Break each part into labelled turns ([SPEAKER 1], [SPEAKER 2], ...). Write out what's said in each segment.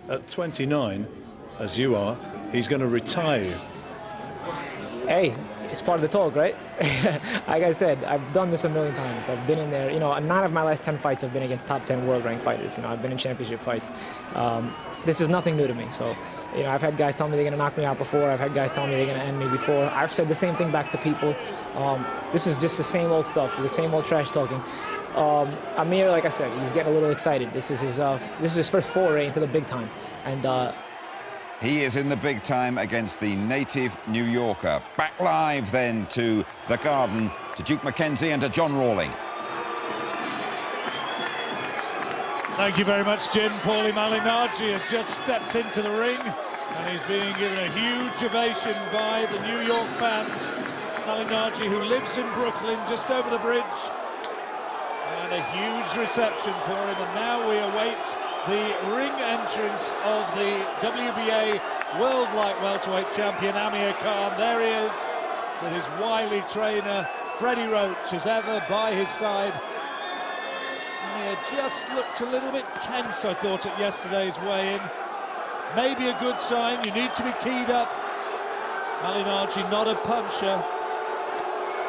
[SPEAKER 1] At 29, as you are, he's going to retire you.
[SPEAKER 2] Hey, it's part of the talk, right? Like I said, I've done this a million times. I've been in there. You know, 9 of my last 10 fights have been against top 10 world-ranked fighters. You know, I've been in championship fights. This is nothing new to me. So, you know, I've had guys tell me they're going to knock me out before. I've had guys tell me they're going to end me before. I've said the same thing back to people. This is just the same old stuff, the same old trash talking. Amir, like I said, he's getting a little excited. This is his first foray into the big time, and
[SPEAKER 3] he is in the big time against the native New Yorker. Back live then to the Garden, to Duke McKenzie and to John Rawling.
[SPEAKER 4] Thank you very much, Jim. Paulie Malignaggi has just stepped into the ring, and he's being given a huge ovation by the New York fans. Malignaggi, who lives in Brooklyn, just over the bridge. And a huge reception for him, and now we await the ring entrance of the WBA World Light Welterweight champion, Amir Khan. There he is, with his wily trainer, Freddie Roach, as ever, by his side. Amir just looked a little bit tense, I thought, at yesterday's weigh-in. Maybe a good sign, you need to be keyed up. Malignaggi, not a puncher,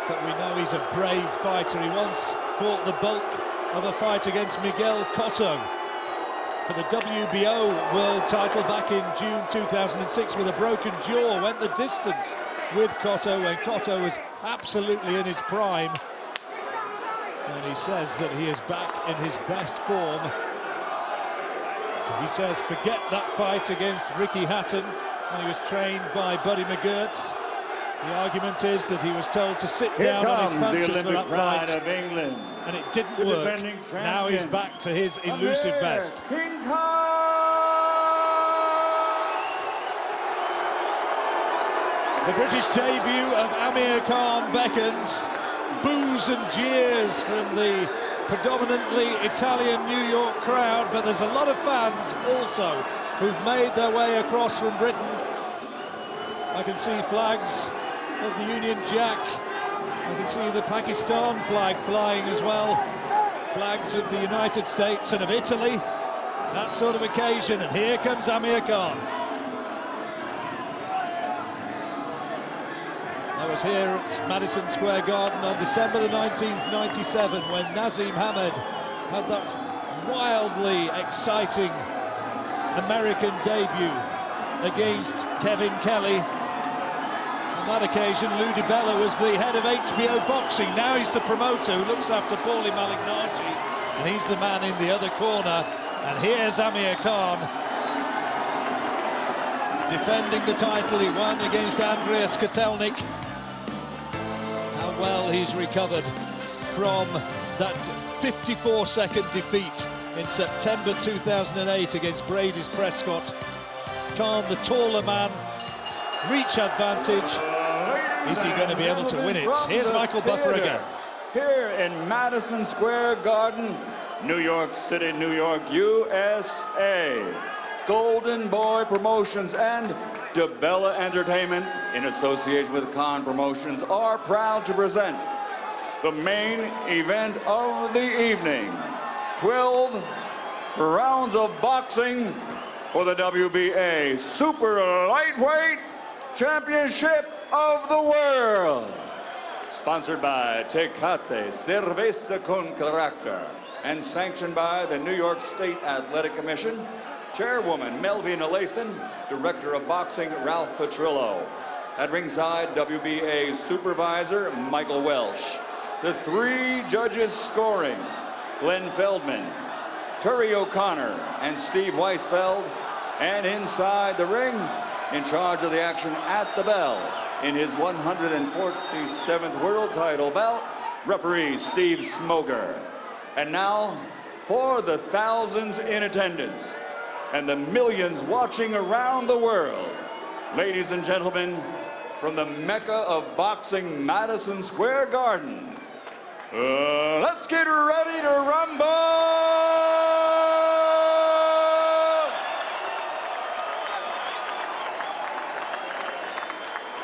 [SPEAKER 4] but we know he's a brave fighter. He once fought the bulk of a fight against Miguel Cotto for the WBO world title back in June 2006 with a broken jaw. Went the distance with Cotto when Cotto was absolutely in his prime. And he says that he is back in his best form. He says forget that fight against Ricky Hatton when he was trained by Buddy McGurts. The argument is that he was told to sit down on his punches for that fight,
[SPEAKER 5] of England,
[SPEAKER 4] and it didn't work. Now he's back to his elusive best.
[SPEAKER 5] King Khan!
[SPEAKER 4] The British debut of Amir Khan beckons. Boos and jeers from the predominantly Italian New York crowd, but there's a lot of fans also who've made their way across from Britain. I can see flags of the Union Jack. I can see the Pakistan flag flying as well. Flags of the United States and of Italy. That sort of occasion, and here comes Amir Khan. I was here at Madison Square Garden on December the 19th, 97, when Nazim Hamed had that wildly exciting American debut against Kevin Kelly. On that occasion, Lou DiBella was the head of HBO Boxing. Now he's the promoter who looks after Paulie Malignaggi, and he's the man in the other corner. And here's Amir Khan defending the title he won against Andreas Kotelnik. How well he's recovered from that 54-second defeat in September 2008 against Brady's Prescott. Khan, the taller man, reach advantage. Is he going to be able to win it? Here's Michael Buffer again.
[SPEAKER 5] Here in Madison Square Garden, New York City, New York, USA. Golden Boy Promotions and DiBella Entertainment, in association with Khan Promotions, are proud to present the main event of the evening. 12 rounds of boxing for the WBA Super Lightweight Championship of the World. Sponsored by Tecate Cerveza con Carácter and sanctioned by the New York State Athletic Commission, Chairwoman Melvina Lathan, Director of Boxing Ralph Petrillo. At ringside, WBA Supervisor Michael Welsh. The 3 judges scoring, Glenn Feldman, Terry O'Connor, and Steve Weisfeld. And inside the ring, in charge of the action at the bell, in his 147th world title bout, referee Steve Smoger. And now, for the thousands in attendance and the millions watching around the world, ladies and gentlemen, from the Mecca of boxing, Madison Square Garden, let's get ready to rumble!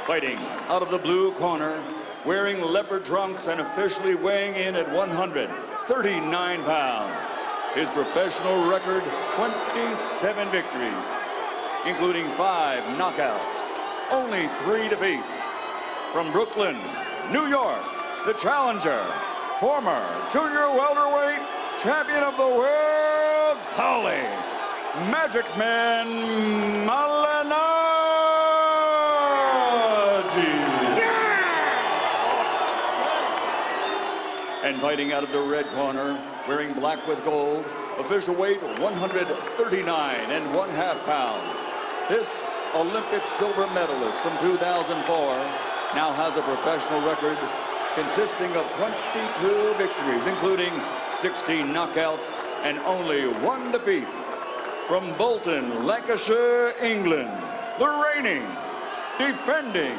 [SPEAKER 5] Fighting out of the blue corner, wearing leopard trunks and officially weighing in at 139 pounds, His professional record, 27 victories, including 5 knockouts, only 3 defeats. From Brooklyn, New York, the challenger, former junior welterweight champion of the world, Holy Magic Man Malignaggi. And fighting out of the red corner, wearing black with gold, official weight 139 and 1/2 pounds. This Olympic silver medalist from 2004 now has a professional record consisting of 22 victories, including 16 knockouts and only 1 defeat. From Bolton, Lancashire, England, the reigning, defending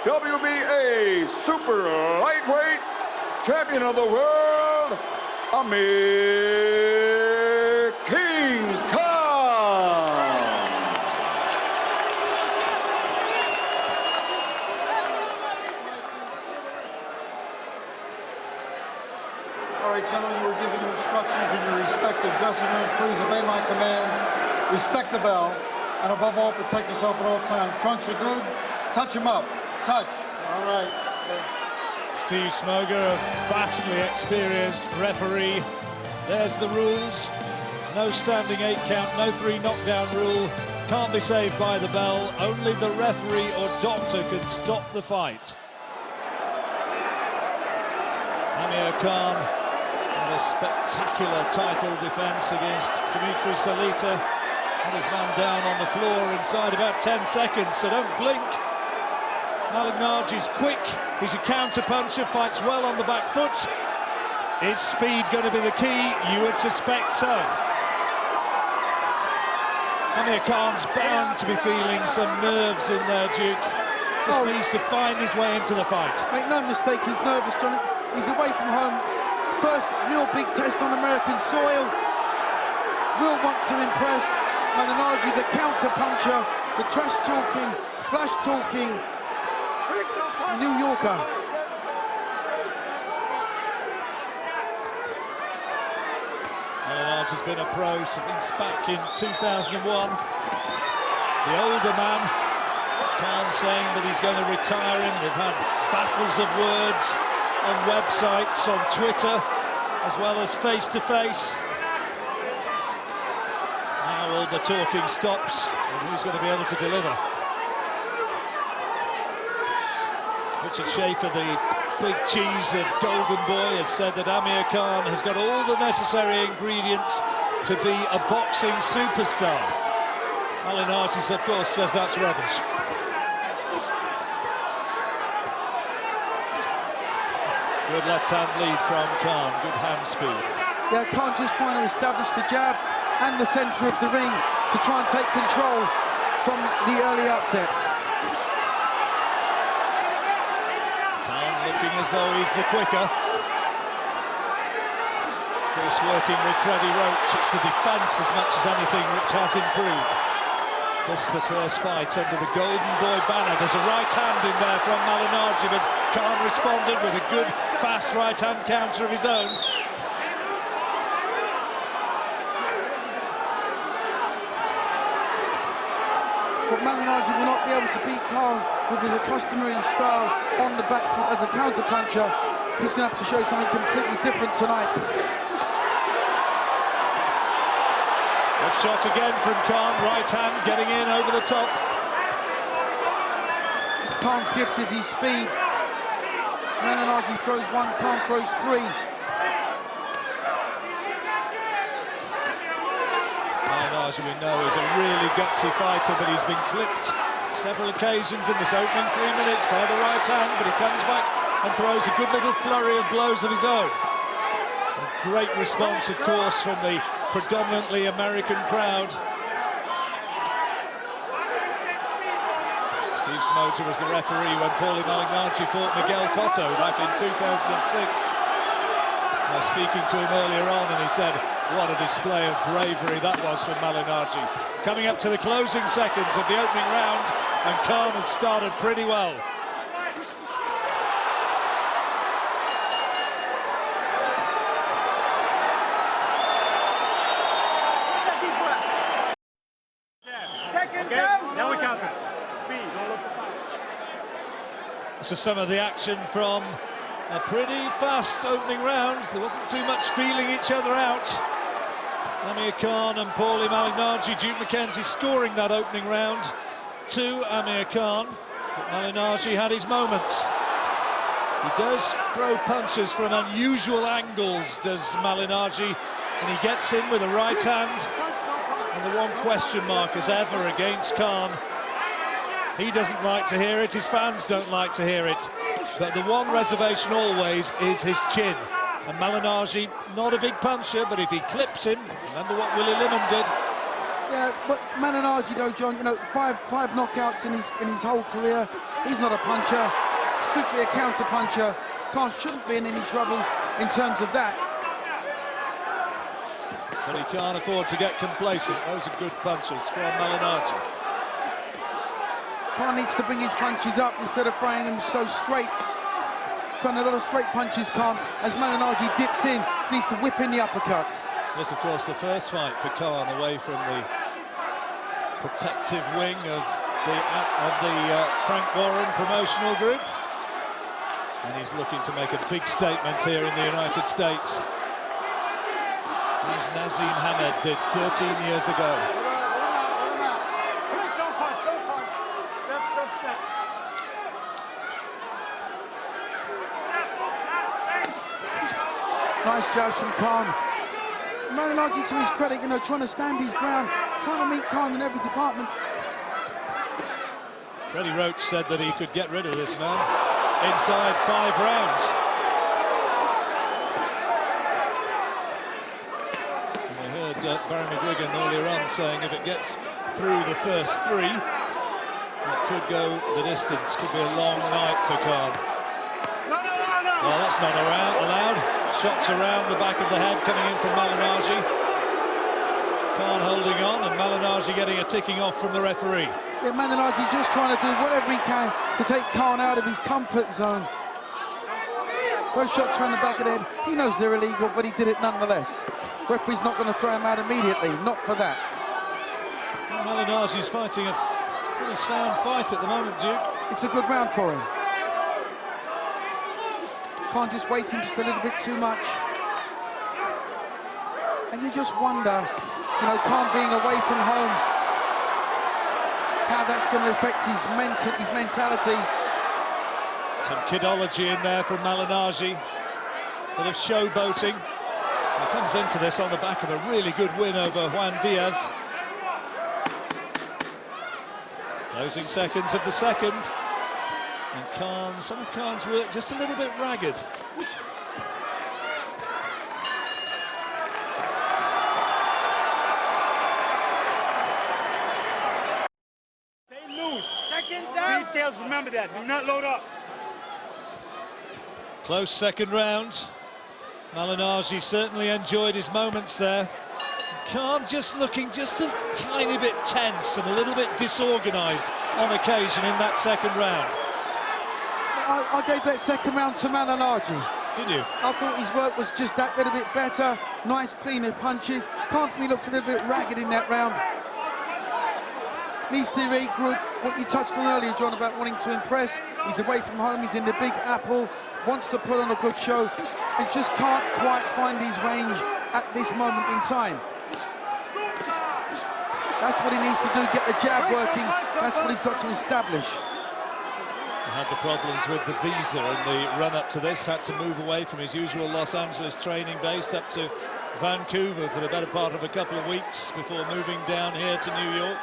[SPEAKER 5] WBA super lightweight champion of the world, Amir King Khan.
[SPEAKER 6] All right, gentlemen, we're giving you instructions in your respective dressing rooms. Please obey my commands. Respect the bell. And above all, protect yourself at all times. Trunks are good. Touch them up. Touch. All right.
[SPEAKER 4] Steve Smoger, a vastly experienced referee. There's the rules. No standing 8 count, no 3 knockdown rule. Can't be saved by the bell. Only the referee or doctor can stop the fight. Amir Khan had a spectacular title defense against Dimitri Salita. Had his man down on the floor inside about 10 seconds, so don't blink. Malignaggi's quick, he's a counter-puncher, fights well on the back foot. Is speed going to be the key? You would suspect so. Amir Khan's bound to be feeling some nerves in there, Duke. Just needs to find his way into the fight.
[SPEAKER 7] Make no mistake, he's nervous, Johnny. He's away from home. First real big test on American soil. Will want to impress. Malignaggi, the counter-puncher, the trash-talking, flash-talking New Yorker.
[SPEAKER 4] Malignaggi's been a pro since back in 2001. The older man, Khan saying that he's going to retire him. They've had battles of words on websites, on Twitter, as well as face-to-face. Now all the talking stops, and who's going to be able to deliver? Richard Schaefer, the big cheese of Golden Boy, has said that Amir Khan has got all the necessary ingredients to be a boxing superstar. Malignaggi, of course, says that's rubbish. Good left-hand lead from Khan, good hand speed.
[SPEAKER 7] Yeah, Khan just trying to establish the jab and the centre of the ring to try and take control from the early upset.
[SPEAKER 4] Looking as though he's the quicker. Of course, working with Freddie Roach, it's the defence as much as anything which has improved. This is the first fight under the Golden Boy banner. There's a right hand in there from Malignaggi, but Khan responded with a good, fast right hand counter of his own.
[SPEAKER 7] But Malignaggi will not be able to beat Khan with his customary style on the back foot as a counter-puncher. He's going to have to show something completely different tonight.
[SPEAKER 4] Good shot again from Khan, right hand getting in over the top.
[SPEAKER 7] Khan's gift is his speed. Malignaggi throws 1, Khan throws 3.
[SPEAKER 4] Malignaggi, we know, is a really gutsy fighter, but he's been clipped several occasions in this opening 3 minutes by the right hand, but he comes back and throws a good little flurry of blows of his own. A great response, of course, from the predominantly American crowd. Steve Smoger was the referee when Paulie Malignaggi fought Miguel Cotto back in 2006. I was speaking to him earlier on, and he said, what a display of bravery that was from Malignaggi. Coming up to the closing seconds of the opening round, and Khan has started pretty well. to some of the action from a pretty fast opening round. There wasn't too much feeling each other out. Amir Khan and Paulie Malignaggi. Duke McKenzie scoring that opening round to Amir Khan. But Malignaggi had his moments. He does throw punches from unusual angles, does Malignaggi, and he gets in with a right hand. And the one question mark as ever against Khan. He doesn't like to hear it, his fans don't like to hear it. But the one reservation always is his chin. And Malignaggi, not a big puncher, but if he clips him, remember what Willie Limon did.
[SPEAKER 7] Yeah, but Malignaggi, though, John, you know, five knockouts in his whole career. He's not a puncher, strictly a counter puncher. Khan shouldn't be in any troubles in terms of that.
[SPEAKER 4] But he can't afford to get complacent. Those are good punches from Malignaggi.
[SPEAKER 7] Khan needs to bring his punches up instead of throwing them so straight. Khan a lot of straight punches, Khan, as Malignaggi dips in, needs to whip in the uppercuts.
[SPEAKER 4] This, of course, the first fight for Khan away from the protective wing of the Frank Warren promotional group. And he's looking to make a big statement here in the United States, as Nazim Hamed did 13 years ago.
[SPEAKER 6] Don't punch. Step.
[SPEAKER 7] Nice jabs from Khan. Malignaggi, to his credit, you know, trying to stand his ground, trying to meet Khan in every department.
[SPEAKER 4] Freddie Roach said that he could get rid of this man inside 5 rounds. And I heard Barry McGuigan earlier on saying if it gets through the first 3, it could go the distance, could be a long night for Khan.
[SPEAKER 6] No.
[SPEAKER 4] Well, that's not allowed. Shots around the back of the head coming in from Malignaggi. Khan holding on, and Malignaggi getting a ticking off from the referee.
[SPEAKER 7] Yeah, Malignaggi just trying to do whatever he can to take Khan out of his comfort zone. Those shots around the back of the head, he knows they're illegal, but he did it nonetheless. Referee's not going to throw him out immediately, not for that.
[SPEAKER 4] Malignaggi's fighting a pretty sound fight at the moment, Duke.
[SPEAKER 7] It's a good round for him. Khan just waiting just a little bit too much. And you just wonder, you know, Khan being away from home, how that's going to affect his mentality.
[SPEAKER 4] Some kidology in there from Malignaggi. Bit of showboating. He comes into this on the back of a really good win over Juan Diaz. Closing seconds of the second. And Khan, some of Khan's work just a little bit ragged.
[SPEAKER 8] Stay loose. Second down. Speed tails, remember that. Do not load up.
[SPEAKER 4] Close second round. Malignaggi certainly enjoyed his moments there. Khan just looking just a tiny bit tense and a little bit disorganised on occasion in that second round.
[SPEAKER 7] I gave that second round to Malignaggi.
[SPEAKER 4] Did you?
[SPEAKER 7] I thought his work was just that little bit better. Nice, cleaner punches. Khan to me looks a little bit ragged in that round. Needs to regroup. What you touched on earlier, John, about wanting to impress. He's away from home, he's in the Big Apple, wants to put on a good show, and just can't quite find his range at this moment in time. That's what he needs to do, get the jab working. That's what he's got to establish.
[SPEAKER 4] He had the problems with the visa in the run-up to this, had to move away from his usual Los Angeles training base up to Vancouver for the better part of a couple of weeks before moving down here to New York.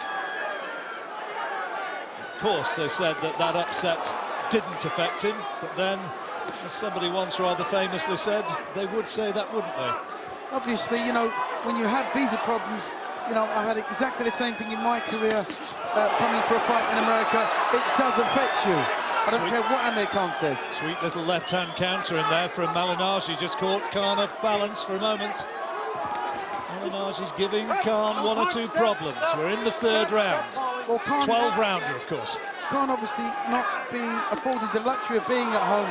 [SPEAKER 4] Of course, they said that that upset didn't affect him, but then, as somebody once rather famously said, they would say that, wouldn't they?
[SPEAKER 7] Obviously, you know, when you have visa problems, you know, I had exactly the same thing in my career, coming for a fight in America. It does affect you. I don't care what Amir Khan says.
[SPEAKER 4] Sweet little left-hand counter in there from Malignaggi, just caught Khan off balance for a moment. Malignaggi's giving Khan 1 or 2 problems. We're in the 3rd round.
[SPEAKER 7] Well, Khan,
[SPEAKER 4] 12-rounder, of course.
[SPEAKER 7] Khan obviously not being afforded the luxury of being at home,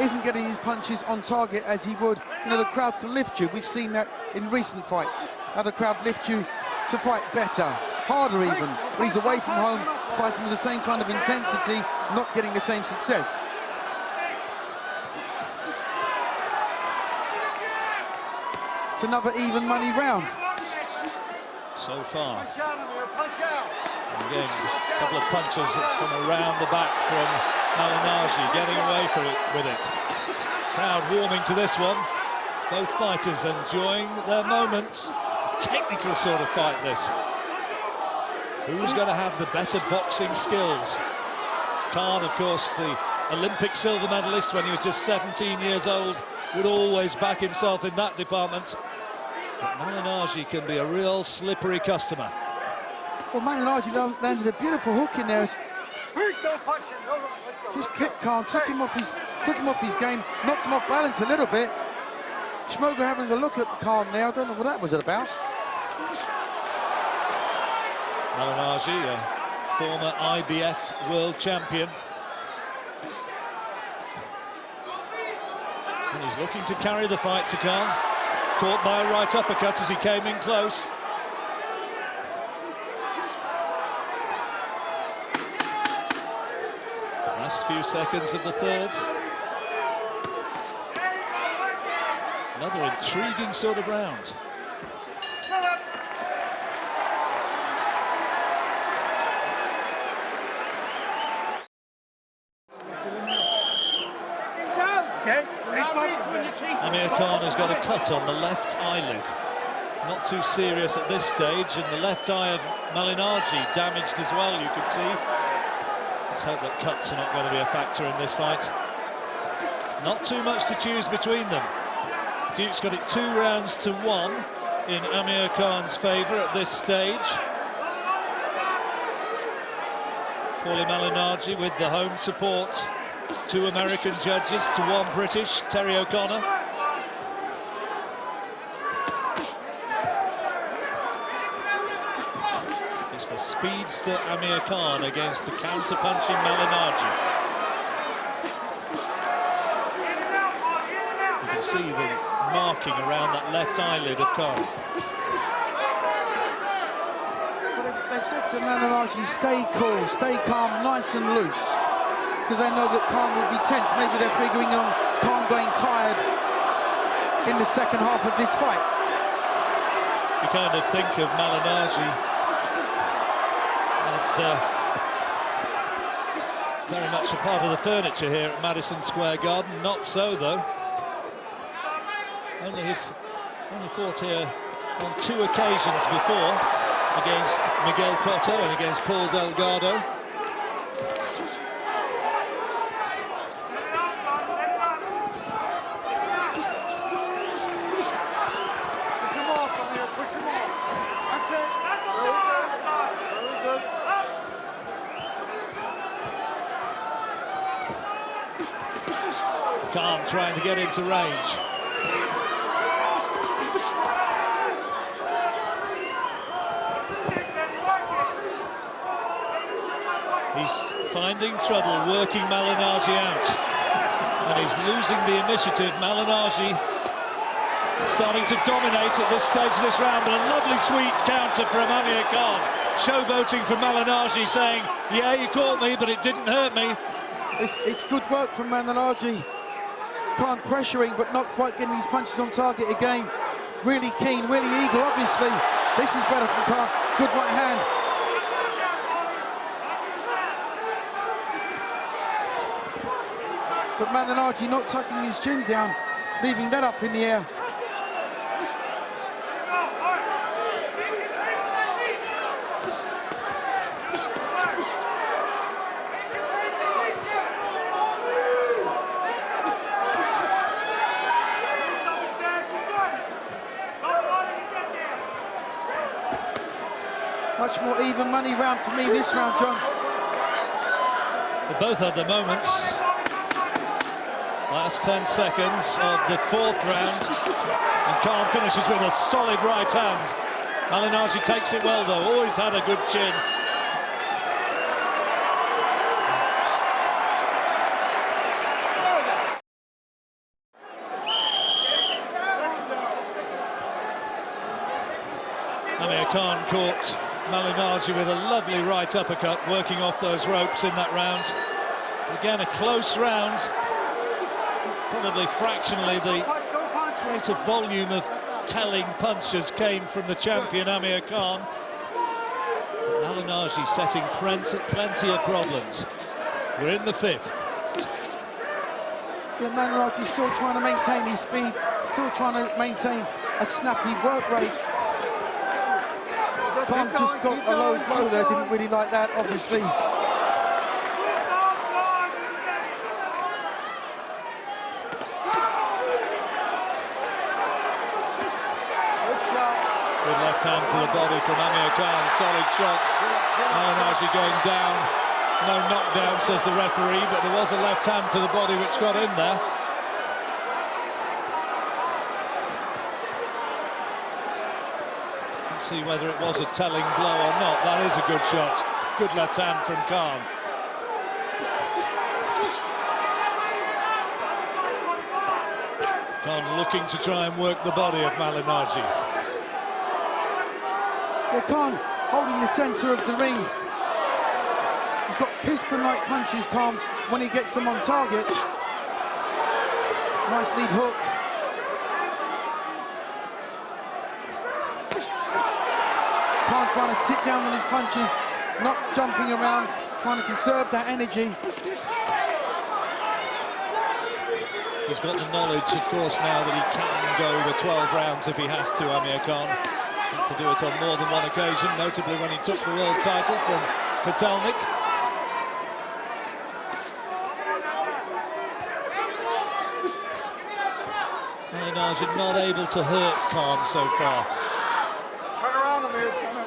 [SPEAKER 7] isn't getting his punches on target as he would. You know, the crowd can lift you. We've seen that in recent fights. How the crowd lift you to fight better, harder even. But he's away from home, fighting with the same kind of intensity, not getting the same success. It's another even money round.
[SPEAKER 4] So far.
[SPEAKER 6] Punch out, Amir, punch out.
[SPEAKER 4] And again, a couple of punches from around the back from Malignaggi, getting away from it with it. Crowd warming to this one. Both fighters enjoying their moments. Technical sort of fight, this. Who's going to have the better boxing skills? Khan, of course, the Olympic silver medalist when he was just 17 years old, would always back himself in that department. But Malignaggi can be a real slippery customer.
[SPEAKER 7] Well, Malignaggi landed a beautiful hook in there. Just kept calm, took him off his game, knocked him off balance a little bit. Schmoger having a look at Khan there. I don't know what that was about.
[SPEAKER 4] Malignaggi, a former IBF world champion. And he's looking to carry the fight to Khan. Caught by a right uppercut as he came in close. Last few seconds of the third. Another intriguing sort of round. Amir Khan has got a cut on the left eyelid. Not too serious at this stage, and the left eye of Malignaggi damaged as well, you could see. Let's hope that cuts are not going to be a factor in this fight. Not too much to choose between them. Duke's got it 2-1 in Amir Khan's favour at this stage. Paulie Malignaggi with the home support. 2 American judges to 1 British, Terry O'Connor. It's the speedster Amir Khan against the counter-punching Malignaggi. You can see the marking around that left eyelid of Khan.
[SPEAKER 7] Well, they've said to Malignaggi, stay cool, stay calm, nice and loose. Because they know that Khan will be tense. Maybe they're figuring on Khan going tired in the second half of this fight.
[SPEAKER 4] You kind of think of Malignaggi as very much a part of the furniture here at Madison Square Garden. Not so, though. Only fought here on 2 occasions before, against Miguel Cotto and against Paul Delgado. Khan trying to get into range. He's finding trouble working Malignaggi out. And he's losing the initiative. Malignaggi starting to dominate at this stage of this round, but a lovely sweet counter from Amir Khan. Showboating from Malignaggi, saying, yeah, you caught me, but it didn't hurt me.
[SPEAKER 7] It's good work from Malignaggi. Khan pressuring, but not quite getting his punches on target again. Really keen, really eager, obviously. This is better from Khan. Good right hand. But Malignaggi not tucking his chin down, leaving that up in the air. Much more even money round for me this round, John.
[SPEAKER 4] They both had their moments. Last 10 seconds of the 4th round. And Khan finishes with a solid right hand. Malignaggi takes it well, though. Always had a good chin. Amir Khan caught Malignaggi with a lovely right uppercut, working off those ropes in that round. Again, a close round. Probably fractionally the greater volume of telling punches came from the champion Amir Khan. Malignaggi setting plenty of problems. We're in the 5th.
[SPEAKER 7] Yeah, Malignaggi's still trying to maintain his speed, still trying to maintain a snappy work rate. Khan just got a low blow there, didn't really like that, obviously.
[SPEAKER 4] Good left hand to the body from Amir Khan, solid shot. Malignaggi going down. No knockdown, says the referee, but there was a left hand to the body which got in there. Let's see whether it was a telling blow or not. That is a good shot. Good left hand from Khan. Khan looking to try and work the body of Malignaggi.
[SPEAKER 7] Yeah, Khan holding the centre of the ring. He's got piston-like punches, Khan, when he gets them on target. Nice lead hook. Khan trying to sit down on his punches, not jumping around, trying to conserve that energy.
[SPEAKER 4] He's got the knowledge, of course, now that he can go the 12 rounds if he has to, Amir Khan. Had to do it on more than one occasion, notably when he took the world title from Patelnik. Malignaggi not able to hurt Khan so far.
[SPEAKER 6] Turn around, Amir. Turn around.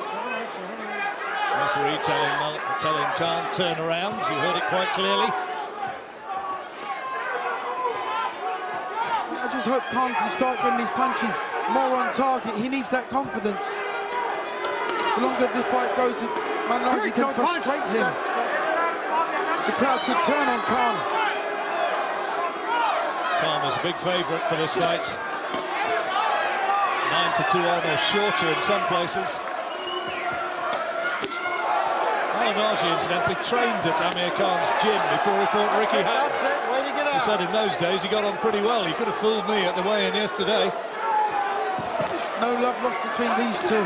[SPEAKER 4] Referee telling Khan, turn around. You heard it quite clearly.
[SPEAKER 7] I just hope Khan can start getting his punches more on target. He needs that confidence. The longer the fight goes, if Malignaggi can frustrate him, the crowd could turn on Khan.
[SPEAKER 4] Khan was a big favourite for this fight. 9-2 on or shorter in some places. Malignaggi, incidentally, trained at Amir Khan's gym before he fought Ricky Hatton.
[SPEAKER 6] That's it. Way to get out.
[SPEAKER 4] He said in those days he got on pretty well. He could have fooled me at the weigh-in yesterday.
[SPEAKER 7] No love lost between these two.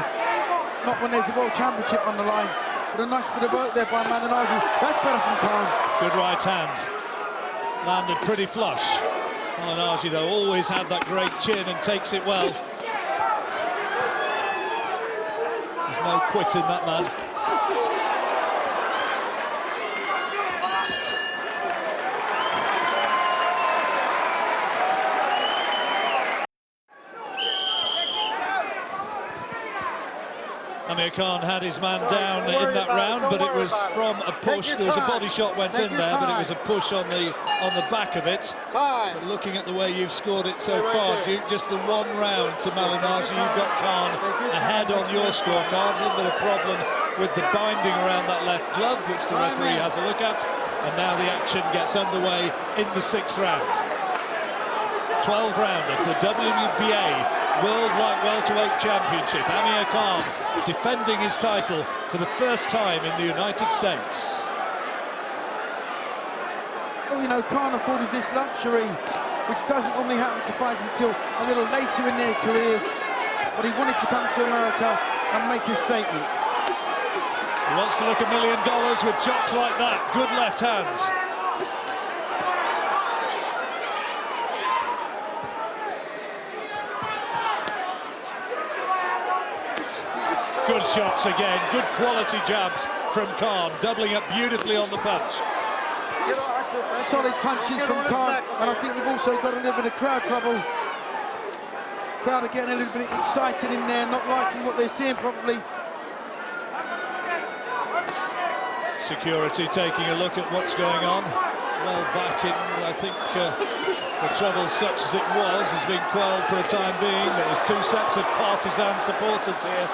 [SPEAKER 7] Not when there's a world championship on the line. But a nice bit of work there by Malignaggi. That's better from Khan.
[SPEAKER 4] Good right hand. Landed pretty flush. Malignaggi, though, always had that great chin and takes it well. There's no quit in that man. Amir Khan had his man down in that round, but it was from a push. There was a body shot went in there, but it was a push on the back of it. But looking at the way you've scored it so far, Duke, just the one round to Malignaggi, you've got Khan ahead on your scorecard. A little bit of problem with the binding around that left glove, which the referee has a look at. And now the action gets underway in the 6th round. 12 round of the WBA World Light Welterweight Championship. Amir Khan defending his title for the first time in the United States.
[SPEAKER 7] Well, you know, Khan afforded this luxury, which doesn't normally happen to fighters until a little later in their careers. But he wanted to come to America and make his statement.
[SPEAKER 4] He wants to look $1 million with shots like that. Good left hands. Good shots again, good quality jabs from Khan, doubling up beautifully on the punch.
[SPEAKER 7] Solid punches from Khan, and I think we've also got a little bit of crowd trouble. Crowd are getting a little bit excited in there, not liking what they're seeing probably.
[SPEAKER 4] Security taking a look at what's going on. Well back in, I think the trouble such as it was has been quelled for the time being. There's 2 sets of partisan supporters here.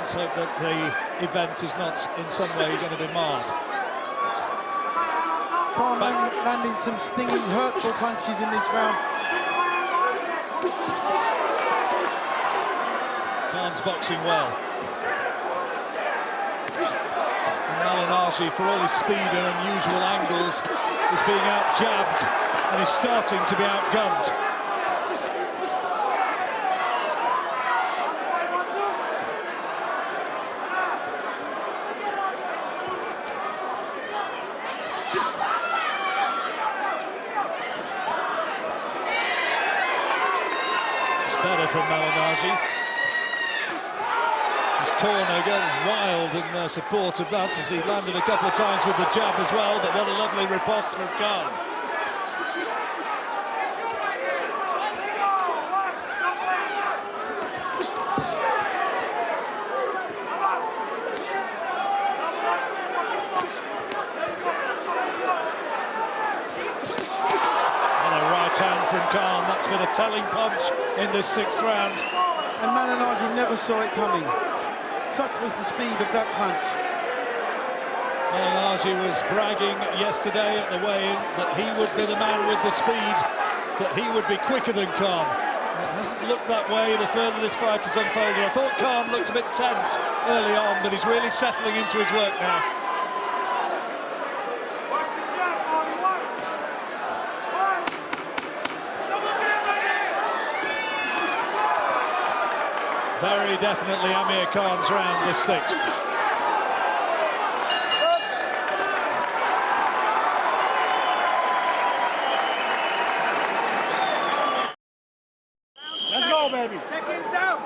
[SPEAKER 4] Let's hope that the event is not in some way going to be marred.
[SPEAKER 7] Khan landing some stinging, hurtful punches in this round.
[SPEAKER 4] Khan's boxing well. And Malignaggi, for all his speed and unusual angles, is being out-jabbed and is starting to be outgunned. there from Malignaggi. His corner going wild in support of that as he landed a couple of times with the jab as well, but what a lovely riposte from Khan. Hand from Khan, that's been a telling punch in this 6th round.
[SPEAKER 7] And Malignaggi never saw it coming. Such was the speed of that punch.
[SPEAKER 4] Malignaggi was bragging yesterday at the weigh-in that he would be the man with the speed, that he would be quicker than Khan. It hasn't looked that way the further this fight has unfolded. I thought Khan looked a bit tense early on, but he's really settling into his work now. Very definitely Amir Khan's round, this 6th.
[SPEAKER 8] Let's go, baby. Seconds out.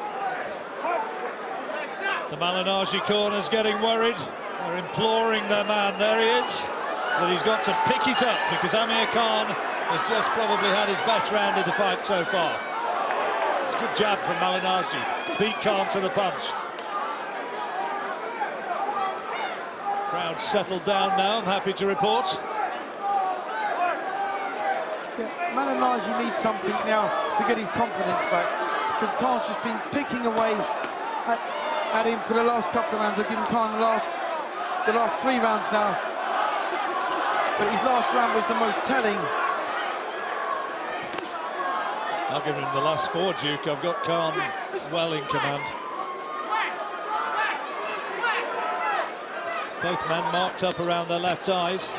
[SPEAKER 4] The Malignaggi corner's getting worried. They're imploring their man, there he is, that he's got to pick it up because Amir Khan has just probably had his best round of the fight so far. It's a good jab from Malignaggi. Beat Khan to the punch. Crowd settled down now, I'm happy to report.
[SPEAKER 7] Yeah, Malignaggi needs something now to get his confidence back, because Khan's just been picking away at him for the last couple of rounds. I've given Khan the last 3 rounds now, but his last round was the most telling.
[SPEAKER 4] I'll give him the last 4, Duke. I've got Khan well in command. Both men marked up around their left eyes.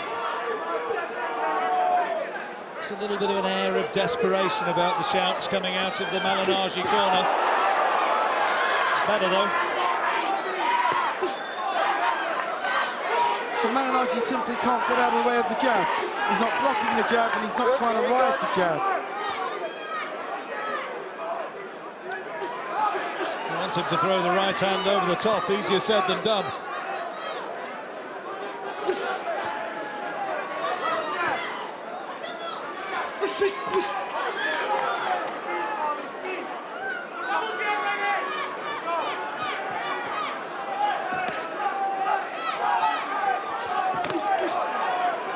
[SPEAKER 4] It's a little bit of an air of desperation about the shouts coming out of the Malignaggi corner. It's better though.
[SPEAKER 7] But Malignaggi simply can't get out of the way of the jab. He's not blocking the jab and he's not trying to ride the jab.
[SPEAKER 4] Wanted to throw the right hand over the top, easier said than done.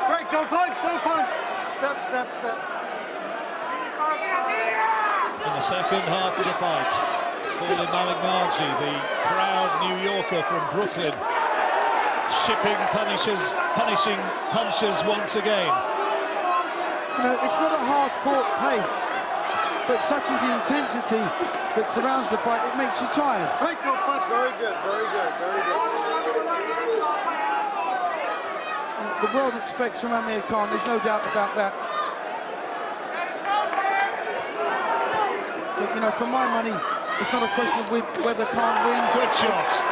[SPEAKER 6] Break, don't punch, don't punch. Step, step, step.
[SPEAKER 4] In the 2nd half of the fight, Malignaggi, the proud New Yorker from Brooklyn, shipping punishing punches once again.
[SPEAKER 7] You know, it's not a hard-fought pace, but such is the intensity that surrounds the fight, it makes you tired.
[SPEAKER 6] Break, don't punch. Very good, very good, very good.
[SPEAKER 7] The world expects from Amir Khan, there's no doubt about that. So, you know, for my money, it's not a question of whether Khan wins.
[SPEAKER 4] Good shots.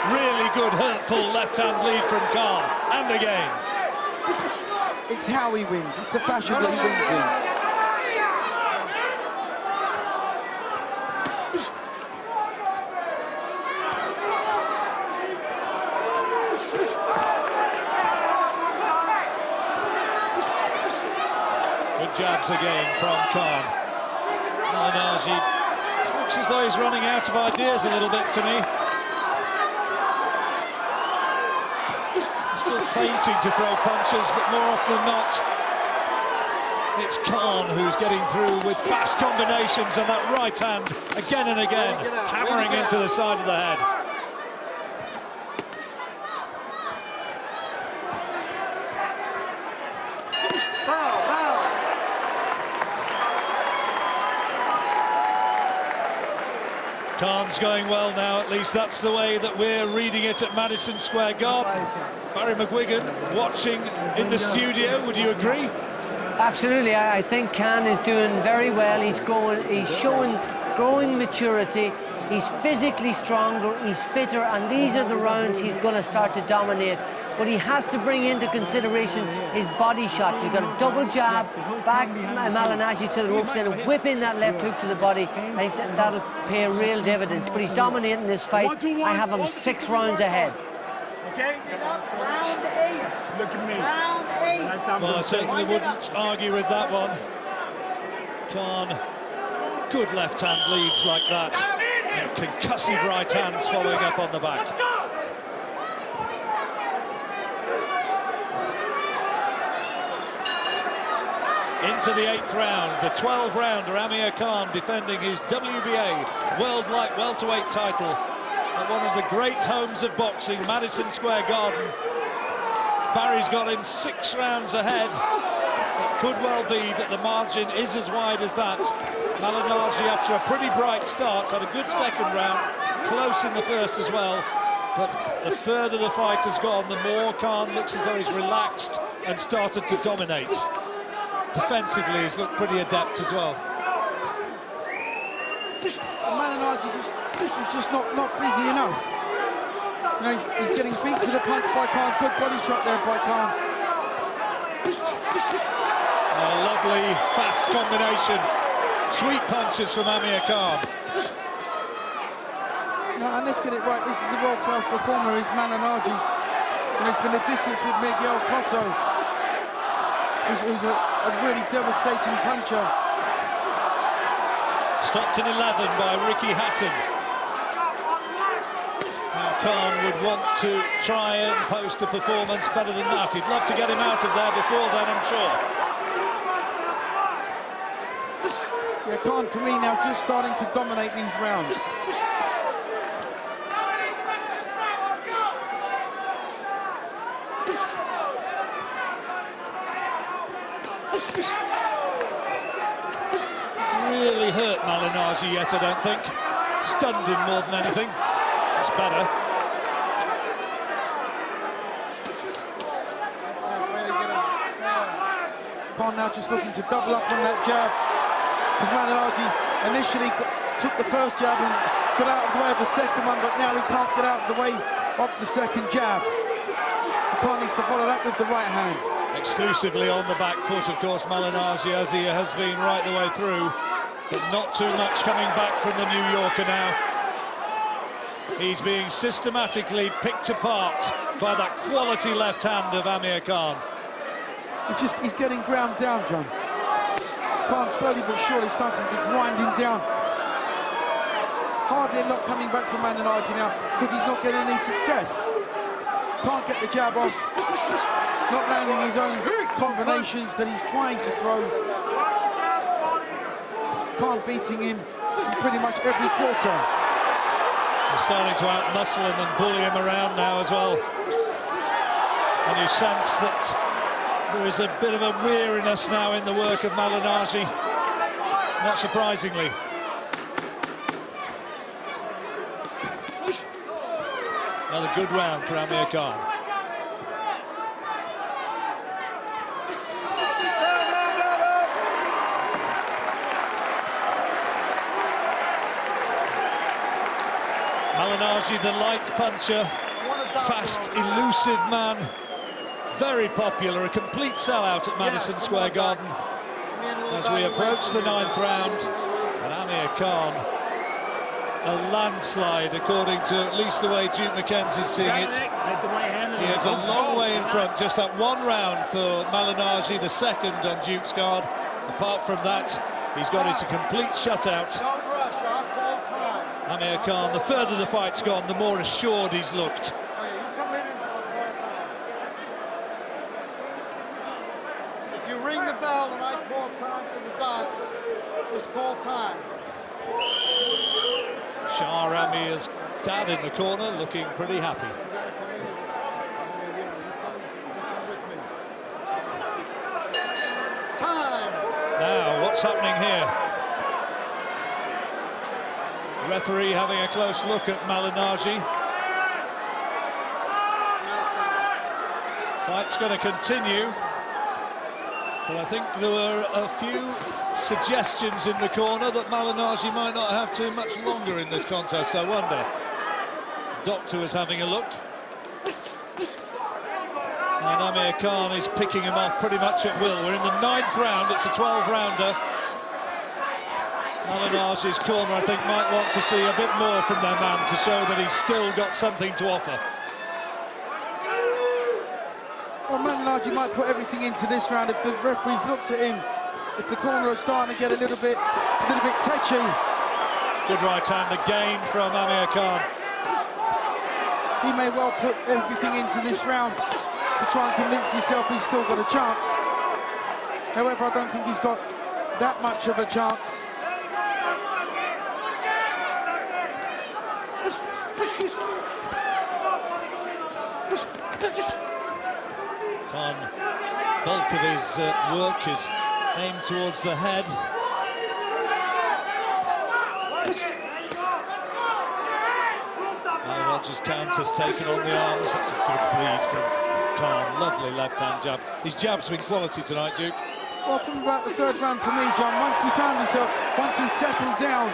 [SPEAKER 4] Really good, hurtful left-hand lead from Khan. And again.
[SPEAKER 7] It's how he wins. It's the fashion that he wins in.
[SPEAKER 4] Good jabs again from Khan. Malignaggi looks as though he's running out of ideas a little bit to me. Still feinting to throw punches, but more often than not, it's Khan who's getting through with fast combinations and that right hand again and again, hammering into the side of the head. Khan's going well now, at least that's the way that we're reading it at Madison Square Garden. Barry McGuigan watching in the studio, would you agree?
[SPEAKER 9] Absolutely, I think Khan is doing very well. He's showing growing maturity. He's physically stronger, he's fitter, and these are the rounds he's going to start to dominate. but he has to bring into consideration his body shots. He's got a double jab, back Malignaggi to the ropes, and whip in that left hook to the body. I think that'll pay real dividends. But he's dominating this fight. I have him 6 rounds ahead.
[SPEAKER 8] Okay? Round 8. Look at me. Round 8.
[SPEAKER 4] Well, I certainly wouldn't argue with that one. Khan, good left hand leads like that. And concussive right hands following up on the back. Into the 8th round, the 12-rounder, Amir Khan defending his WBA World Light Welterweight title at one of the great homes of boxing, Madison Square Garden. Barry's got him 6 rounds ahead. It could well be that the margin is as wide as that. Malignaggi, after a pretty bright start, had a good second round, close in the first as well. But the further the fight has gone, the more Khan looks as though he's relaxed and started to dominate. Defensively, he's looked pretty adept as well.
[SPEAKER 7] Malignaggi is just not busy enough. You know, he's getting beat to the punch by Khan. Good body shot there by Khan.
[SPEAKER 4] A lovely, fast combination. Sweet punches from Amir Khan.
[SPEAKER 7] No, and let's get it right. This is a world-class performer, is Malignaggi. And there's been a distance with Miguel Cotto, who's a really devastating puncher.
[SPEAKER 4] Stopped in 11 by Ricky Hatton. Now Khan would want to try and post a performance better than that. He'd love to get him out of there before then, I'm sure.
[SPEAKER 7] Yeah, Khan, for me now, just starting to dominate these rounds.
[SPEAKER 4] Really hurt Malignaggi yet, I don't think. Stunned him more than anything. It's better.
[SPEAKER 7] Khan now just looking to double up on that jab. Because Malignaggi initially took the first jab and got out of the way of the second one, but now he can't get out of the way of the second jab. So Khan needs to follow that with the right hand.
[SPEAKER 4] Exclusively on the back foot, of course, Malignaggi, as he has been right the way through. But not too much coming back from the New Yorker now. He's being systematically picked apart by that quality left hand of Amir Khan.
[SPEAKER 7] He's getting ground down, John. Khan slowly but surely starting to grind him down. Hardly a lot coming back from Malignaggi now because he's not getting any success. Can't get the jab off. Not landing his own combinations that he's trying to throw. Khan beating him in pretty much every quarter.
[SPEAKER 4] They're starting to out-muscle him and bully him around now as well. And you sense that there is a bit of a weariness now in the work of Malignaggi, not surprisingly. Another good round for Amir Khan. Malignaggi, the light puncher, fast, elusive man. Very popular, a complete sellout at Madison Square Garden. As we approach the 9th round, and Amir Khan, a landslide, according to at least the way Duke McKenzie's seeing it. He is a long way in front, just that 1 round for Malignaggi, the second on Duke's card. Apart from that, he's got it a complete shutout. Amir Khan, the further the fight's gone, the more assured he's looked.
[SPEAKER 6] Ring the bell and I call time to the dot. Just call time.
[SPEAKER 4] Shah Amir's dad in the corner, looking pretty happy.
[SPEAKER 6] Time.
[SPEAKER 4] Now, what's happening here? Referee having a close look at Malignaggi. Fight's going to continue. But I think there were a few suggestions in the corner that Malignaggi might not have too much longer in this contest, I wonder. Doctor was having a look. And Amir Khan is picking him off pretty much at will. We're in the 9th round. It's a 12-rounder. Malignaggi's corner, I think, might want to see a bit more from their man to show that he's still got something to offer.
[SPEAKER 7] Well, Malignaggi might put everything into this round if the referees looks at him. If the corner is starting to get a little bit tetchy.
[SPEAKER 4] Good right hand again from Amir Khan.
[SPEAKER 7] He may well put everything into this round to try and convince himself he's still got a chance. However, I don't think he's got that much of a chance.
[SPEAKER 4] Khan, bulk of his work is aimed towards the head. Rogers' counters taken on the arms. That's a good lead from Khan. Lovely left-hand jab. His jab's been quality tonight, Duke.
[SPEAKER 7] Well, from about the 3rd round for me, John, once he found himself, once he settled down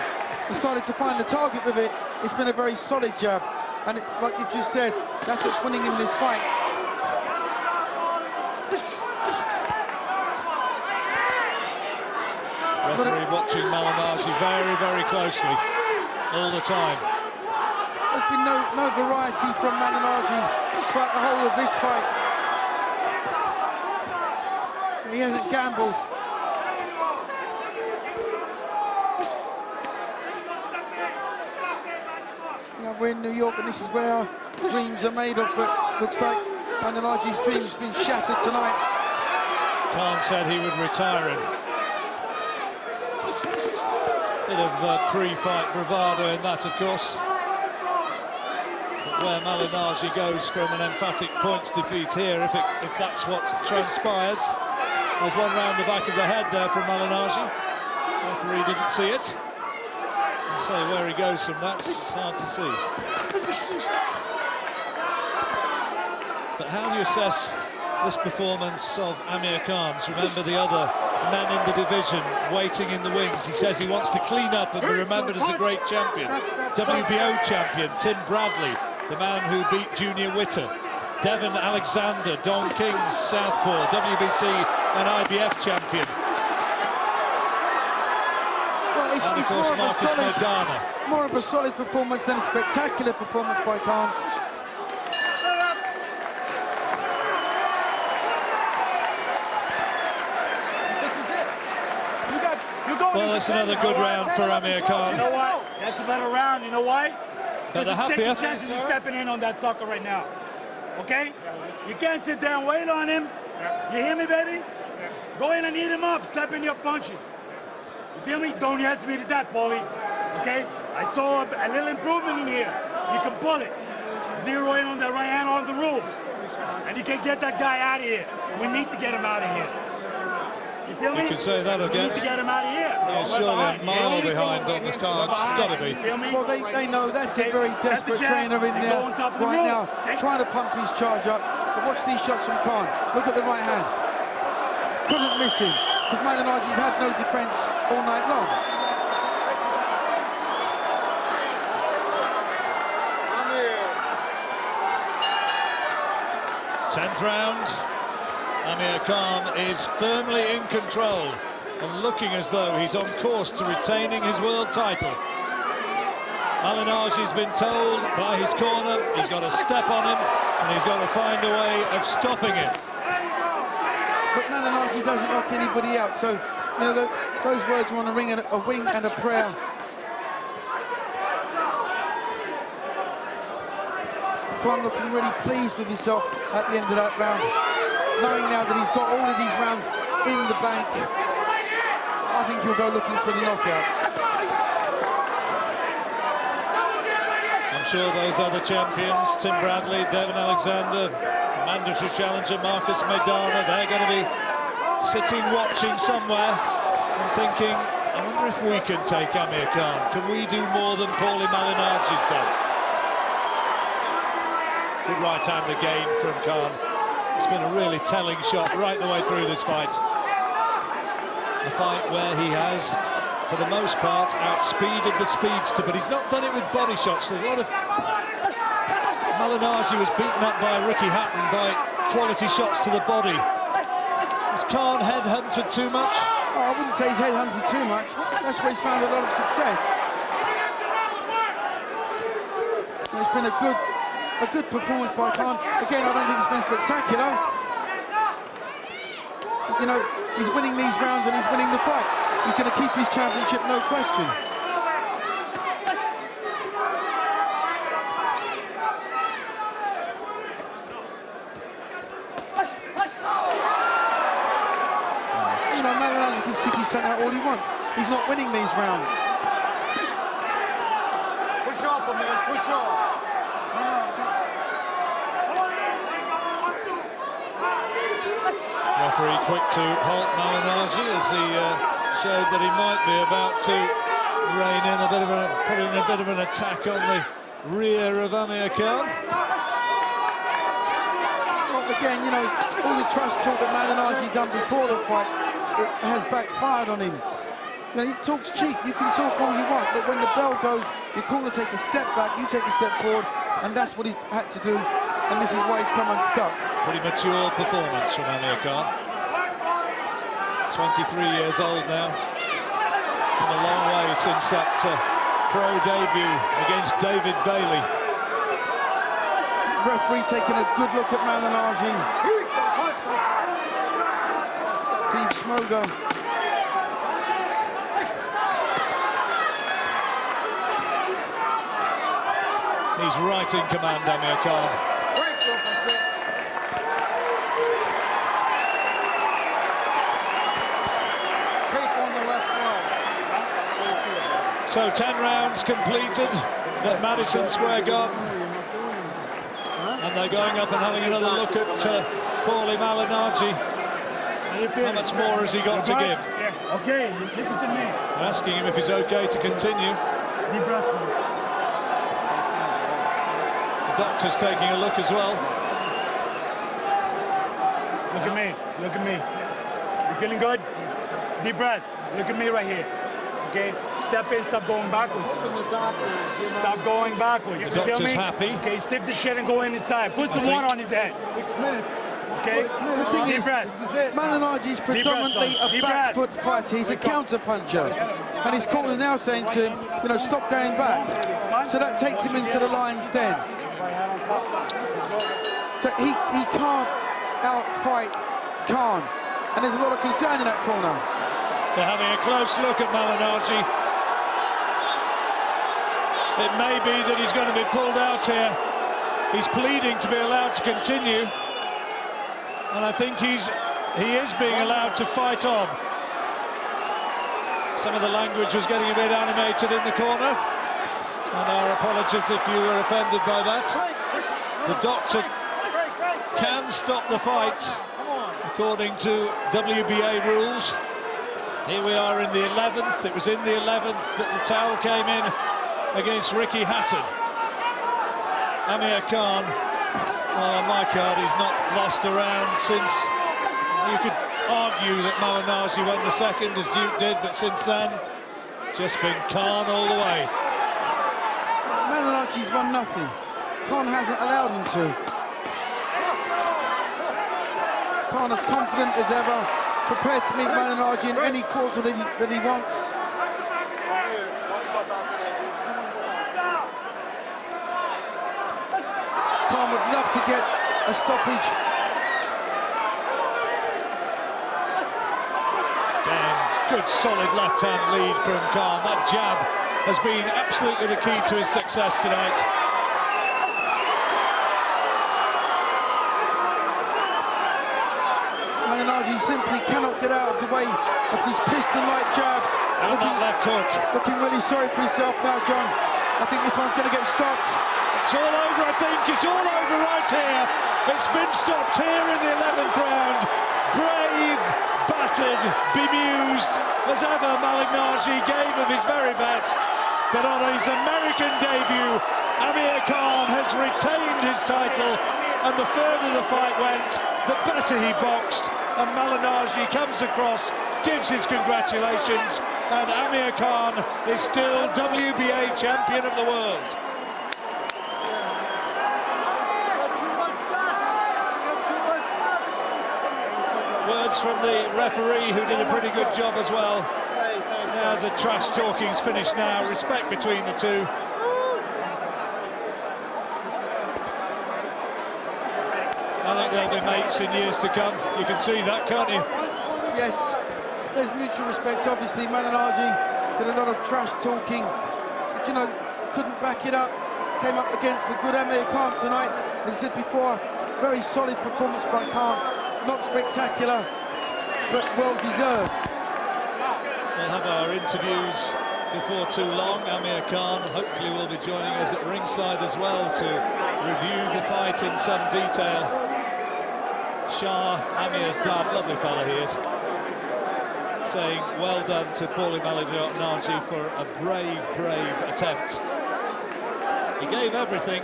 [SPEAKER 7] and started to find the target with it, it's been a very solid jab. And like you've just said, that's what's winning him this fight.
[SPEAKER 4] Referee watching Malignaggi very, very closely all the time.
[SPEAKER 7] There's been no variety from Malignaggi throughout the whole of this fight. He hasn't gambled. You know, we're in New York and this is where our dreams are made of, but looks like Malignaggi's dream's been shattered tonight.
[SPEAKER 4] Khan said he would retire him. Bit of pre-fight bravado in that, of course. But where Malignaggi goes from an emphatic points defeat here, if that's what transpires. There's one round the back of the head there from Malignaggi. Referee didn't see it. And so where he goes from that, it's hard to see. But how do you assess this performance of Amir Khan's? Remember the other men in the division waiting in the wings. He says he wants to clean up and be remembered as a great champion. WBO champion Tim Bradley, the man who beat Junior Witter. Devon Alexander, Don King's southpaw, WBC and IBF champion.
[SPEAKER 7] Well, it's
[SPEAKER 4] and of course Marcus Maidana.
[SPEAKER 7] More of a solid performance than a spectacular performance by Khan.
[SPEAKER 4] Well, it's another good round for Amir Khan.
[SPEAKER 8] You know what? That's a better round. You know why?
[SPEAKER 4] But they're happier.
[SPEAKER 8] Taking chances of stepping in on that sucker right now. Okay? You can't sit there and wait on him. You hear me, baby? Go in and eat him up. Step in your punches. You feel me? Don't ask me to that, Paulie. Okay? I saw a little improvement in here. You can pull it. Zero in on that right hand on the ropes. And you can get that guy out of here. We need to get him out of here. You feel me?
[SPEAKER 4] You can say that again.
[SPEAKER 8] We need to get him out of here.
[SPEAKER 4] Yeah, surely a mile behind on the cards. It's got to be.
[SPEAKER 7] Well, they know that's a very desperate trainer in there right now, trying to pump his charge up. But watch these shots from Khan. Look at the right hand. Couldn't miss him, because Malignaggi's had no defense all night long.
[SPEAKER 6] Amir.
[SPEAKER 4] 10th round. Amir Khan is firmly in control and looking as though he's on course to retaining his world title. Malignaggi's been told by his corner he's got to step on him and he's got to find a way of stopping him.
[SPEAKER 7] But Malignaggi doesn't knock anybody out, so you know those words are on a wing and a prayer. Khan looking really pleased with himself at the end of that round, knowing now that he's got all of these rounds in the bank. I think he'll go looking for the knockout.
[SPEAKER 4] I'm sure those other champions, Tim Bradley, Devon Alexander, mandatory challenger Marcus Maidana, they're going to be sitting watching somewhere and thinking, I wonder if we can take Amir Khan. Can we do more than Paulie Malignaggi's done? Good right hand again from Khan. It's been a really telling shot right the way through this fight. A fight where he has, for the most part, outspeeded the speedster, but he's not done it with body shots. A lot of Malignaggi was beaten up by Ricky Hatton, by quality shots to the body. Is Khan headhunted too much?
[SPEAKER 7] Oh, I wouldn't say he's headhunted too much. That's where he's found a lot of success. It's been a good performance by Khan. Again, I don't think it's been spectacular. You know, he's winning these rounds and he's winning the fight. He's going to keep his championship, no question. You know, Malignaggi can stick his tongue out all he wants. He's not winning these rounds.
[SPEAKER 6] Push off, Amir, push off.
[SPEAKER 4] Referee quick to halt Malignaggi as he showed that he might be about to rein in put in a bit of an attack on the rear of Amir Khan.
[SPEAKER 7] Well, again, you know, all the trust talk that Malignaggi done before the fight, it has backfired on him. You know, he talks cheap. You can talk all you want, but when the bell goes, your corner take a step back, you take a step forward, and that's what he's had to do, and this is why he's come unstuck.
[SPEAKER 4] Pretty mature performance from Amir Khan. 23 years old now. Come a long way since that pro debut against David Bailey.
[SPEAKER 7] Referee taking a good look at Malignaggi. Steve Smoger.
[SPEAKER 4] He's right in command, Amir Khan. So 10 rounds completed at Madison Square Garden. And they're going up and having another look at Paulie Malignaggi. How much more has he got to give?
[SPEAKER 8] Yeah. Okay, listen to me.
[SPEAKER 4] They're asking him if he's okay to continue. The doctor's taking a look as well.
[SPEAKER 8] Look at me, look at me. You feeling good? Deep breath. Look at me right here. Okay, step in, stop going backwards. Stop going backwards.
[SPEAKER 4] The
[SPEAKER 8] You feel
[SPEAKER 4] doctor's
[SPEAKER 8] me?
[SPEAKER 4] happy.
[SPEAKER 8] Okay, stiff the shit and go in inside. Put some water on his head. 6 minutes. Okay?
[SPEAKER 7] The thing
[SPEAKER 8] Deep
[SPEAKER 7] is,
[SPEAKER 8] breath.
[SPEAKER 7] Malignaggi is predominantly
[SPEAKER 8] son.
[SPEAKER 7] a
[SPEAKER 8] Deep
[SPEAKER 7] back
[SPEAKER 8] breath.
[SPEAKER 7] foot fighter. He's a counter puncher. And his corner now saying to him, you know, stop going back. So that takes him into the lion's den. So he can't outfight Khan. And there's a lot of concern in that corner.
[SPEAKER 4] They're having a close look at Malignaggi. It may be that he's going to be pulled out here. He's pleading to be allowed to continue. And I think he is being allowed to fight on. Some of the language was getting a bit animated in the corner. And our apologies if you were offended by that. The doctor can stop the fight according to WBA rules. Here we are in the 11th. It was in the 11th that the towel came in against Ricky Hatton. Amir Khan, well, on my card, he's not lost a round since. You could argue that Malignaggi won the second, as Duke did, but since then, it's just been Khan all the way.
[SPEAKER 7] Malignaggi's won nothing. Khan hasn't allowed him to. Khan as confident as ever, prepared to meet Malignaggi in any quarter that he wants. Khan would love to get a stoppage.
[SPEAKER 4] Again, good solid left-hand lead from Khan. That jab has been absolutely the key to his success tonight.
[SPEAKER 7] Malignaggi simply cannot get out of the way of his piston-like jabs.
[SPEAKER 4] And that left hook.
[SPEAKER 7] Looking really sorry for himself now, John. I think this one's going to get stopped.
[SPEAKER 4] It's all over, I think. It's all over right here. It's been stopped here in the 11th round. Brave, battered, bemused as ever, Malignaggi gave of his very best. But on his American debut, Amir Khan has retained his title. And the further the fight went, the better he boxed. And Malignaggi comes across, gives his congratulations, and Amir Khan is still WBA champion of the world. words from the referee, who did a pretty good job as well. Now the trash talking's finished now. Respect between the two. I think they'll be mates in years to come. You can see that, can't you?
[SPEAKER 7] Yes, there's mutual respect. Obviously, Malignaggi did a lot of trash talking, but you know, couldn't back it up. Came up against the good Amir Khan tonight. As I said before, very solid performance by Khan. Not spectacular, but well deserved.
[SPEAKER 4] We'll have our interviews before too long. Amir Khan hopefully will be joining us at ringside as well to review the fight in some detail. Shah, Amir's dad, lovely fella he is, saying well done to Paulie Malignaggi for a brave attempt. He gave everything,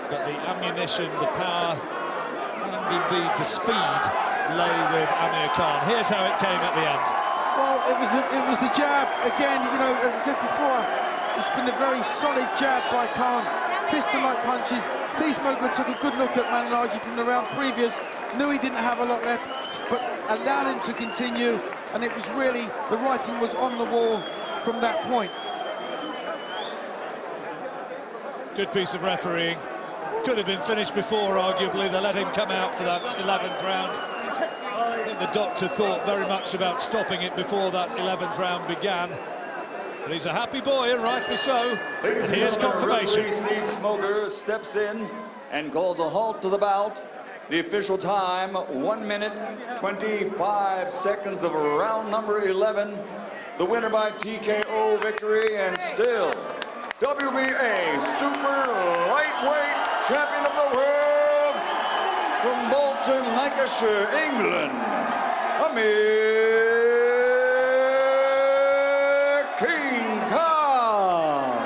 [SPEAKER 4] but the ammunition, the power, and indeed the speed lay with Amir Khan. Here's how it came at the end.
[SPEAKER 7] Well, it was the jab again. You know, as I said before, it's been a very solid jab by Khan. Pistol-like punches. Steve Smogler took a good look at Malignaggi from the round previous. Knew he didn't have a lot left, but allowed him to continue. And it was really, the writing was on the wall from that point.
[SPEAKER 4] Good piece of refereeing. Could have been finished before, arguably. They let him come out for that 11th round. I think the doctor thought very much about stopping it before that 11th round began. But he's a happy boy, and rightly so. And here's confirmation.
[SPEAKER 5] Steve Smogler steps in and calls a halt to the bout. The official time, 1 minute, 25 seconds of round number 11. The winner by TKO victory, and still WBA Super Lightweight Champion of the World from Bolton, Lancashire, England, Amir King Khan.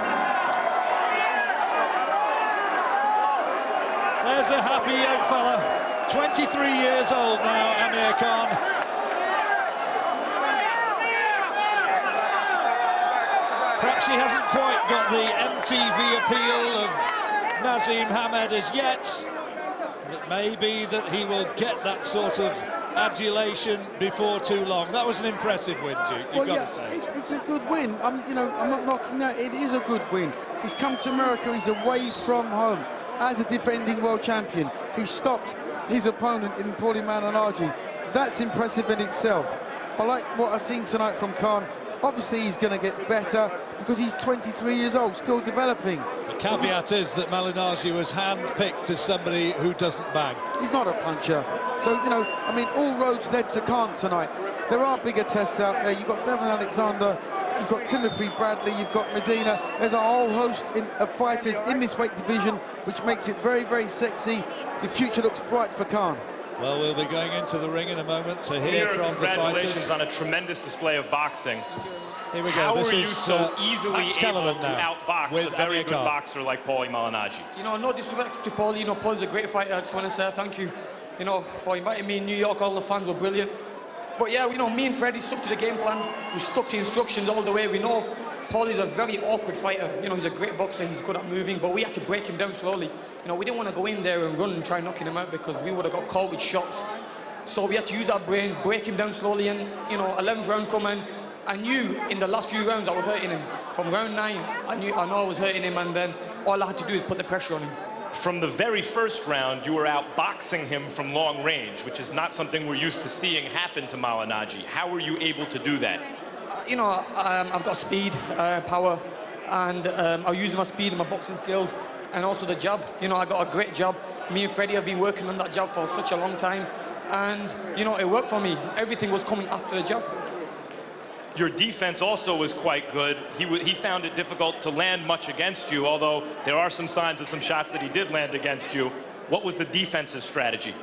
[SPEAKER 4] There's a happy young fella, 23 years old now, Amir Khan. Perhaps he hasn't quite got the MTV appeal of Nazim Hamed as yet, but it may be that he will get that sort of adulation before too long. That was an impressive win, Duke. You've got to say.
[SPEAKER 7] It's a good win. I'm not knocking that. It is a good win. He's come to America. He's away from home as a defending world champion. He stopped his opponent in Paulie Malignaggi. That's impressive in itself. I like what I've seen tonight from Khan. Obviously, he's going to get better because he's 23 years old, still developing.
[SPEAKER 4] The caveat is that Malignaggi was hand-picked as somebody who doesn't bang.
[SPEAKER 7] He's not a puncher. So, you know, I mean, all roads led to Khan tonight. There are bigger tests out there. You've got Devon Alexander, you've got Timothy Bradley, you've got Medina. There's a whole host of fighters in this weight division, which makes it very sexy. The future looks bright for Khan.
[SPEAKER 4] Well, we'll be going into the ring in a moment to hear from the fighters.
[SPEAKER 10] Congratulations on a tremendous display of boxing.
[SPEAKER 4] Here we go.
[SPEAKER 10] How
[SPEAKER 4] This
[SPEAKER 10] are you
[SPEAKER 4] is
[SPEAKER 10] so easily able to
[SPEAKER 4] now
[SPEAKER 10] outbox
[SPEAKER 4] with
[SPEAKER 10] a very
[SPEAKER 4] Amir
[SPEAKER 10] good
[SPEAKER 4] Khan.
[SPEAKER 10] boxer like Paulie Malignaggi?
[SPEAKER 11] You know, no disrespect to Paulie. You know, Paulie's a great fighter. I just want to say thank you, you know, for inviting me in New York. All the fans were brilliant. But yeah, you know, me and Freddie stuck to the game plan. We stuck to instructions all the way. We know Paulie's a very awkward fighter. You know, he's a great boxer. He's good at moving, but we had to break him down slowly. You know, we didn't want to go in there and run and try knocking him out because we would have got caught with shots. So we had to use our brains, break him down slowly, and, you know, 11th round coming. I knew in the last few rounds I was hurting him. From round 9, I know I was hurting him, and then all I had to do is put the pressure on him.
[SPEAKER 10] From the very first round, you were outboxing him from long range, which is not something we're used to seeing happen to Malignaggi. How were you able to do that?
[SPEAKER 11] You know, I've got speed, power, and I use my speed and my boxing skills, and also the jab. You know, I got a great jab. Me and Freddie have been working on that jab for such a long time, and, you know, it worked for me. Everything was coming after the jab.
[SPEAKER 10] Your defense also was quite good. He found it difficult to land much against you, although there are some signs of some shots that he did land against you. What was the defensive strategy?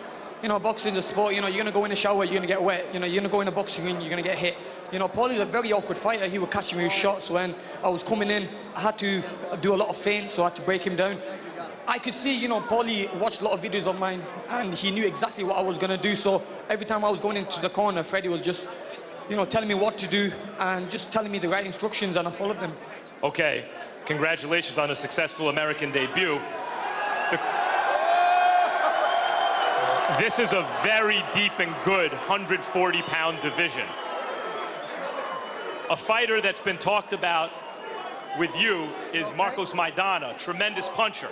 [SPEAKER 11] You know, boxing is a sport. You know, you're going to go in the shower, you're going to get wet. You know, you're going to go in a boxing ring, you're going to get hit. You know, Paulie's a very awkward fighter. He would catch me with shots. When I was coming in, I had to do a lot of feints, so I had to break him down. I could see, you know, Paulie watched a lot of videos of mine, and he knew exactly what I was going to do. So every time I was going into the corner, Freddie was just, you know, telling me what to do and just telling me the right instructions, and I followed them.
[SPEAKER 10] Okay, congratulations on a successful American debut. This is a very deep and good 140-pound division. A fighter that's been talked about with you is Marcos Maidana, tremendous puncher.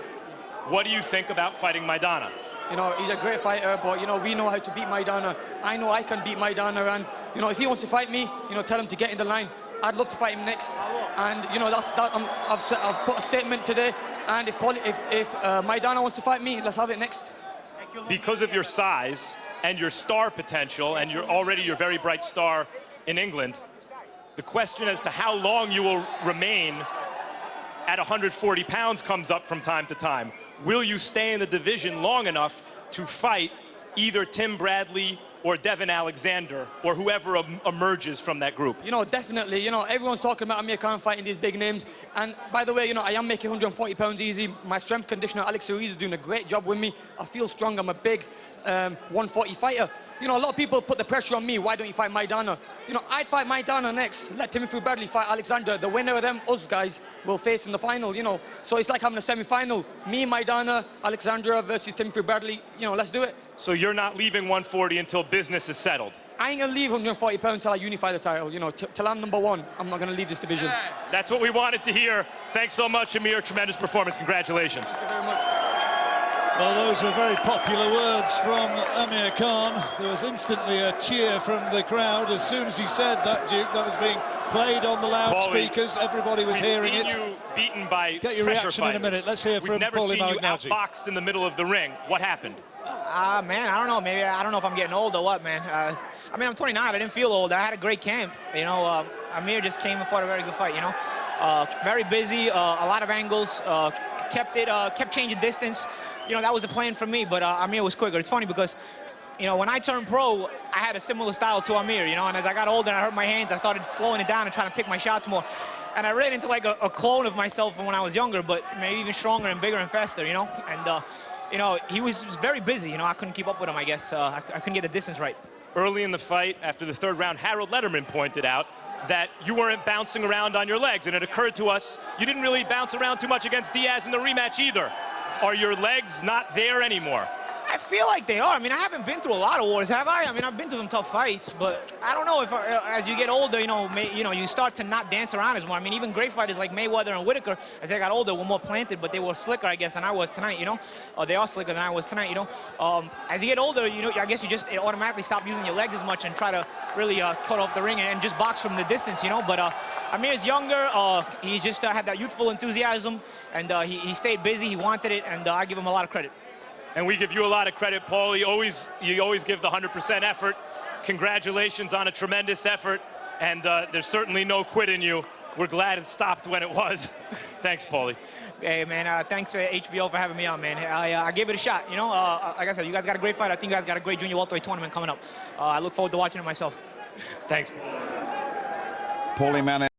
[SPEAKER 10] What do you think about fighting Maidana?
[SPEAKER 11] You know, he's a great fighter, but, you know, we know how to beat Maidana. I know I can beat Maidana, and, you know, if he wants to fight me, you know, tell him to get in the line. I'd love to fight him next. And, you know, I've put a statement today, and if Maidana wants to fight me, let's have it next.
[SPEAKER 10] Because of your size and your star potential, and you're already your very bright star in England, the question as to how long you will remain at 140 pounds comes up from time to time. Will you stay in the division long enough to fight either Tim Bradley or Devin Alexander or whoever emerges from that group?
[SPEAKER 11] You know, definitely. You know, everyone's talking about Amir fighting these big names. And by the way, you know, I am making 140 pounds easy. My strength conditioner, Alex Ruiz, is doing a great job with me. I feel strong. I'm a big 140 fighter. You know, a lot of people put the pressure on me. Why don't you fight Maidana? You know, I'd fight Maidana next. Let Timothy Bradley fight Alexander. The winner of them, us guys, will face in the final, you know. So it's like having a semi-final. Me, Maidana, Alexandra versus Timothy Bradley. You know, let's do it.
[SPEAKER 10] So you're not leaving 140 until business is settled?
[SPEAKER 11] I ain't gonna leave 140 pounds until I unify the title. You know, till I'm #1, I'm not gonna leave this division.
[SPEAKER 10] That's what we wanted to hear. Thanks so much, Amir. Tremendous performance. Congratulations.
[SPEAKER 11] Thank you very much.
[SPEAKER 4] Well, those were very popular words from Amir Khan. There was instantly a cheer from the crowd as soon as he said that, Duke. That was being played on the loudspeakers. Everybody was hearing it.
[SPEAKER 10] We've seen you beaten by
[SPEAKER 4] Get your
[SPEAKER 10] pressure
[SPEAKER 4] reaction
[SPEAKER 10] fighters.
[SPEAKER 4] in a minute. Let's hear from Paulie Malignaggi.
[SPEAKER 10] We've never seen you outboxed in the middle of the ring. What happened?
[SPEAKER 2] Man, I don't know. Maybe I don't know if I'm getting old or what, man. I mean, I'm 29. I didn't feel old. I had a great camp. You know, Amir just came and fought a very good fight. You know, very busy, a lot of angles. Kept changing distance. You know, that was the plan for me. But Amir was quicker. It's funny because, you know, when I turned pro, I had a similar style to Amir. You know, and as I got older and I hurt my hands, I started slowing it down and trying to pick my shots more. And I ran into like a clone of myself from when I was younger, but maybe even stronger and bigger and faster. You know, and. You know, he was very busy. You know, I couldn't keep up with him, I guess. I couldn't get the distance right.
[SPEAKER 10] Early in the fight, after the third round, Harold Lederman pointed out that you weren't bouncing around on your legs, and it occurred to us you didn't really bounce around too much against Diaz in the rematch either. Are your legs not there anymore?
[SPEAKER 2] I feel like they are. I mean, I haven't been through a lot of wars, have I? I mean, I've been through some tough fights, but I don't know if as you get older, you know, you start to not dance around as more. I mean, even great fighters like Mayweather and Whitaker, as they got older, were more planted, but they were slicker, I guess, than I was tonight, you know? They are slicker than I was tonight, you know? As you get older, you know, I guess you just automatically stop using your legs as much and try to really cut off the ring and just box from the distance, you know? But Amir's younger. He just had that youthful enthusiasm, and he stayed busy. He wanted it, and I give him a lot of credit.
[SPEAKER 10] And we give you a lot of credit, Paul. You always give the 100% effort. Congratulations on a tremendous effort, and there's certainly no quit in you. We're glad it stopped when it was. Thanks, Paulie.
[SPEAKER 2] Hey, man, thanks to HBO for having me on, man. I gave it a shot, you know? Like I said, you guys got a great fight. I think you guys got a great junior welterweight tournament coming up. I look forward to watching it myself.
[SPEAKER 10] Thanks.
[SPEAKER 3] Paulie